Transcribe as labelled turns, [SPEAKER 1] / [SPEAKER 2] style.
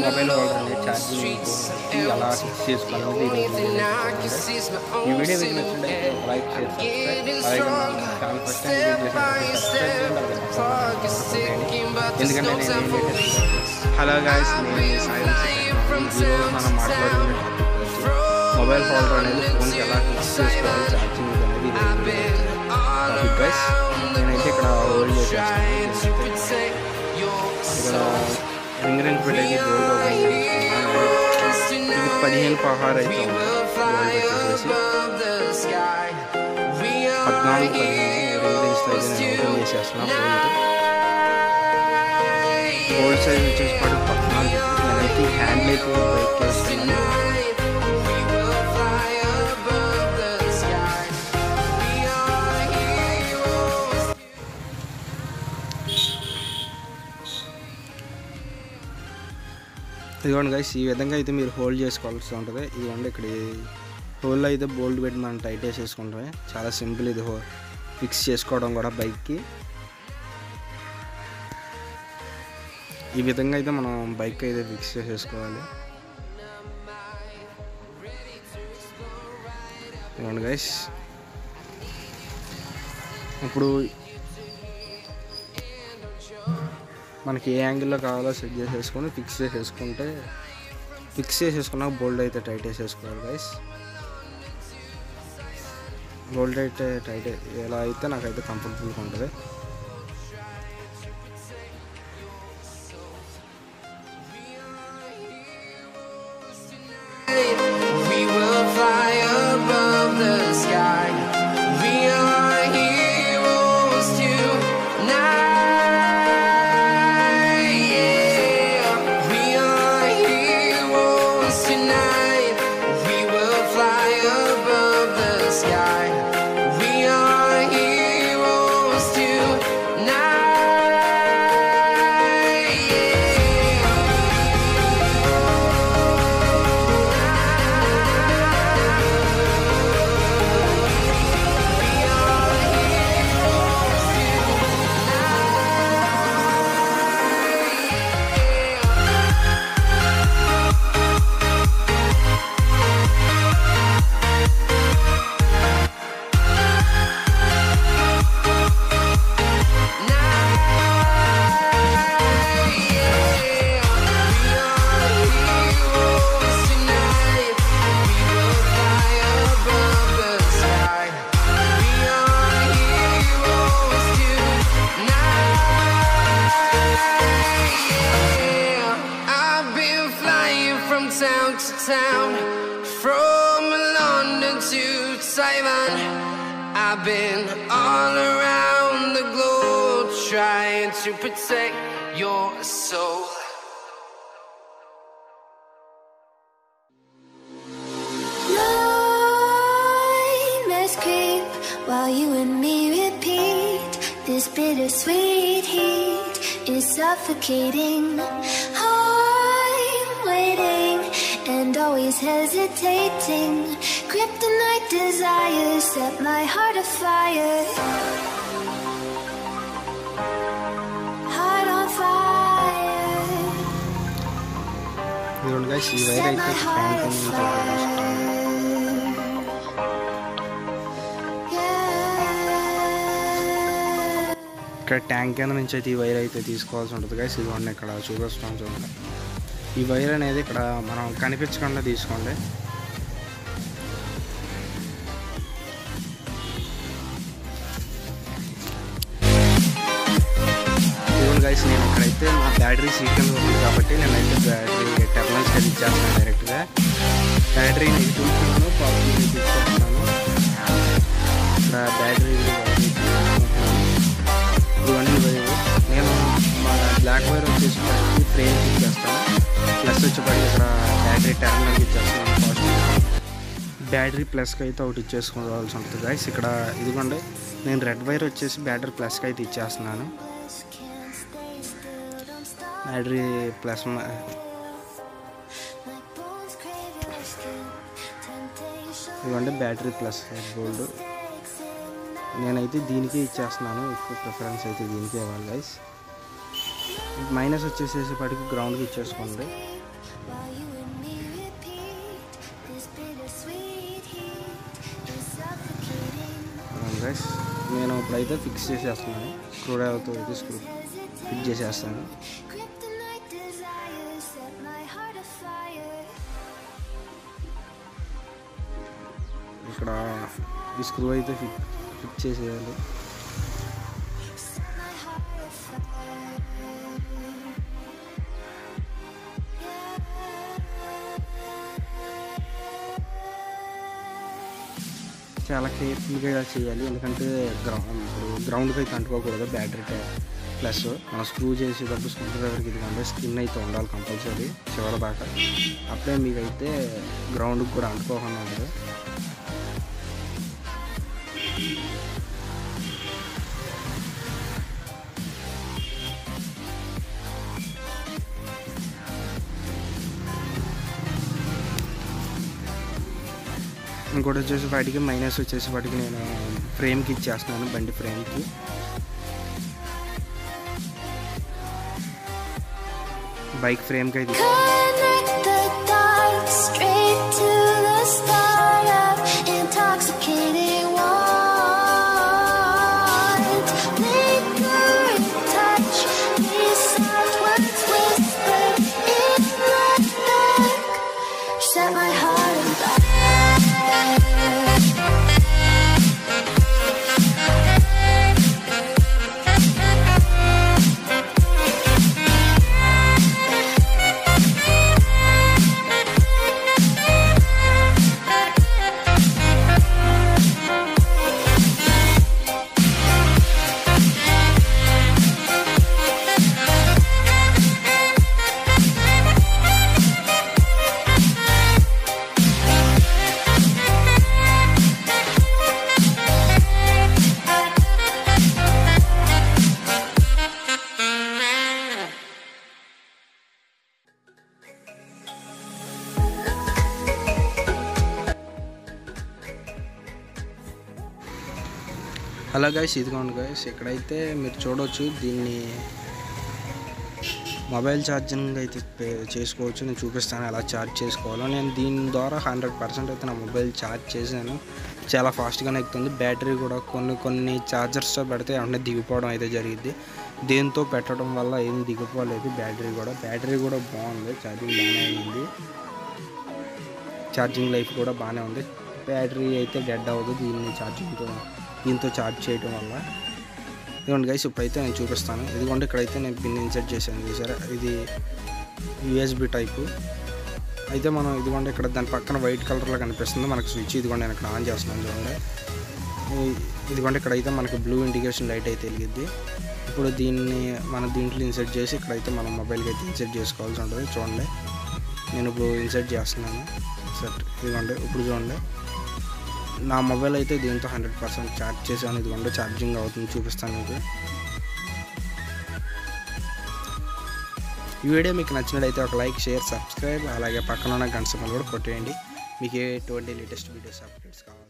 [SPEAKER 1] Mobile holder అనేది charging ఎలా fix చేసుకోవాలనేది ఈ వీడియో మీకు నచ్చినట్లయితే లైక్ షేర్ సబ్స్క్రైబ్. అలాగే మన ఛానల్ ఫస్ట్ టైం ఎందుకంటే హలో గాయ్స్, నేను సైన్స్. ఈరోజు మనం మాట్లాడుకునే మొబైల్ హోల్డర్ అనేది ఫోన్కి ఎలా ఫిక్స్ చేసుకోవాలి ఛార్జింగ్ అనేది టాపిక్ గైస్. నేనైతే ఇక్కడ హోల్డ్ చేసేస్తాను. ఇక్కడ రింగ్ పెట్టేది గోల్డ్ ఓపెన్ చేసుకున్నాను. ఇది 15/16 అయితే ఉంది. గోల్డ్ పెట్టేసి 14/15 రింగ్ అయితే నేను ఓపెన్ చేసేస్తున్నాను. గోల్డ్ సైజ్ వచ్చేసి 14. నేనైతే హ్యాండ్ అయితే బ్రేక్ చేస్తున్నాను. ఇదిగోండి గైస్, ఈ విధంగా అయితే మీరు హోల్డ్ చేసుకోవాల్సి ఉంటుంది. ఇదిగోండి ఇక్కడ హోల్లో అయితే బోల్ట్ పెట్టి మనం టైట్ వేసేసుకుంటామే. చాలా సింపుల్ ఇది ఫిక్స్ చేసుకోవడం కూడా బైక్కి. ఈ విధంగా అయితే మనం బైక్ అయితే ఫిక్స్ చేసేసుకోవాలి. ఇదిగోండి గైస్, ఇప్పుడు మనకి ఏ యాంగిల్లో కావాలో సెట్ చేసేసుకొని ఫిక్స్ చేసేసుకున్నాక బోల్ట్ అయితే టైట్ వేసేసుకోవాలి గైస్. బోల్ట్ అయితే టైట్ ఎలా అయితే నాకైతే కంఫర్టబుల్గా ఉంటుంది.
[SPEAKER 2] Town to town, from London to Taiwan, I've been all around the globe trying to protect your soul.
[SPEAKER 3] Nightmares creep while you and me repeat. This bittersweet heat is suffocating. I'm waiting and always hesitating. Kryptonite desires set my heart afire. Heart on fire.
[SPEAKER 1] ఇదిగోండి guys, ఈ wire అయితే ఇక్కడ tank కింద నుంచి అయితే ఈ wire అయితే తీసుకోవాల్సి ఉంటుంది గైస్. ఇదిగోండి ఇక్కడ చూపిస్తాం చూడండి. ఈ వైర్ అనేది ఇక్కడ మనం కనిపించకుండా తీసుకోండి. ఇదిగోండి గైస్, నేను ఇక్కడైతే నా బ్యాటరీ సీట్ కింద ఉంది కాబట్టి నేనైతే బ్యాటరీ టెర్మినల్స్ అది ఇచ్చేస్తాను డైరెక్ట్గా. బ్యాటరీ నెగిటివ్ ఇచ్చాను, పాజిటివ్ ఇచ్చేస్తున్నాను. ఇక్కడ బ్యాటరీ ఇవన్నీ వైర్ నేను మా బ్లాక్ వైర్ వచ్చేసి ఫ్రేమ్ ఇచ్చేస్తాను. ప్లస్ వచ్చేప్పటికి ఇక్కడ బ్యాటరీ టెర్మినల్కి ఇచ్చేస్తున్నాను. పాజిటివ్ బ్యాటరీ ప్లస్కి అయితే ఒకటి ఇచ్చేసుకోవాల్సి ఉంటుంది గైస్. ఇక్కడ ఇదిగోండి, నేను రెడ్ వైర్ వచ్చేసి బ్యాటరీ ప్లస్కి అయితే ఇచ్చేస్తున్నాను. బ్యాటరీ ప్లస్ ఇదిగోండి బ్యాటరీ ప్లస్ గోల్డ్. నేనైతే దీనికి ఇచ్చేస్తున్నాను. ఎక్కువ ప్రిఫరెన్స్ అయితే దీనికి ఇవ్వాలి గైస్. మైనస్ వచ్చేసేపటికి గ్రౌండ్కి ఇచ్చేసుకోండి. గైస్, నేను ఇప్పుడైతే ఫిక్స్ చేసేస్తున్నాను. స్క్రూ డ్రైవర్తో అయితే ఫిట్ చేసేస్తాను. ఇక్కడ ఈ స్క్రూ అయితే ఫిట్ చేసేయాలి. చాలా కేర్ఫుల్గా చేయాలి, ఎందుకంటే గ్రౌండ్కి అయితే అంటుకోకూడదు. బ్యాటరీ ప్లస్ మనం స్క్రూ చేసేటప్పుడు స్క్రూ డ్రైవర్కి ఇదిగోండి స్కిన్ అయితే ఉండాలి కంపల్సరీ చివరి దాకా. అప్పుడే మీకైతే గ్రౌండ్కి కూడా అంటుకోకుండా ఉంటుంది. ఇంకోటి వచ్చేసి వాటికి మైనస్ వచ్చేసి వాటికి నేను ఫ్రేమ్కి ఇచ్చేస్తున్నాను, బండి ఫ్రేమ్కి. బైక్ ఫ్రేమ్కి అయితే హలో గైస్, ఇదిగోండి గైస్, ఇక్కడైతే మీరు చూడవచ్చు దీన్ని మొబైల్ ఛార్జింగ్ అయితే చేసుకోవచ్చు. నేను చూపిస్తాను ఎలా ఛార్జ్ చేసుకోవాలో. నేను దీని ద్వారా 100% అయితే నా మొబైల్ ఛార్జ్ చేశాను. చాలా ఫాస్ట్గానే ఎక్కుతుంది. బ్యాటరీ కూడా కొన్ని ఛార్జర్స్తో పెడితే వెంటనే దిగిపోవడం అయితే జరిగింది. దీంతో పెట్టడం వల్ల ఏం దిగిపోలేదు. బ్యాటరీ కూడా బాగుంది, ఛార్జింగ్ బాగానే అయింది. ఛార్జింగ్ లైఫ్ కూడా బాగానే ఉంది. బ్యాటరీ అయితే డెడ్ అవ్వదు దీంతో ఛార్జ్ చేయడం వల్ల. ఇదిగోండి గైస్, ఇప్పుడైతే నేను చూపిస్తాను. ఇదిగోండి ఇక్కడైతే నేను పిన్ ఇన్సర్ట్ చేశాను చూసారా, ఇది USB టైపు. అయితే మనం ఇదిగోండి ఇక్కడ దాని పక్కన వైట్ కలర్లో కనిపిస్తుంది మనకు స్విచ్. ఇదిగోండి నేను ఇక్కడ ఆన్ చేస్తున్నాను చూడండి. ఇదిగోండి ఇక్కడైతే మనకు బ్లూ ఇండికేషన్ లైట్ అయితే వెలిగిద్ది. ఇప్పుడు దీన్ని మనం దీంట్లో ఇన్సర్ట్ చేసి ఇక్కడైతే మనం మొబైల్కి అయితే ఇన్సర్ట్ చేసుకోవాల్సి ఉంటుంది. చూడండి నేను ఇప్పుడు ఇన్సర్ట్ చేస్తున్నాను. ఇదిగోండి ఇప్పుడు చూడండి నా మొబైల్ అయితే దీంతో 100% ఛార్జ్ చేశాను. ఇదిగోండి ఛార్జింగ్ అవుతుంది, చూపిస్తాను మీకు. ఈ వీడియో మీకు నచ్చినట్లయితే ఒక లైక్, షేర్, సబ్స్క్రైబ్, అలాగే పక్కన ఉన్న గంట సింబల్ కూడా కొట్టేయండి. మీకు ఎటువంటి లేటెస్ట్ వీడియోస్ అప్డేట్స్ కావాలి.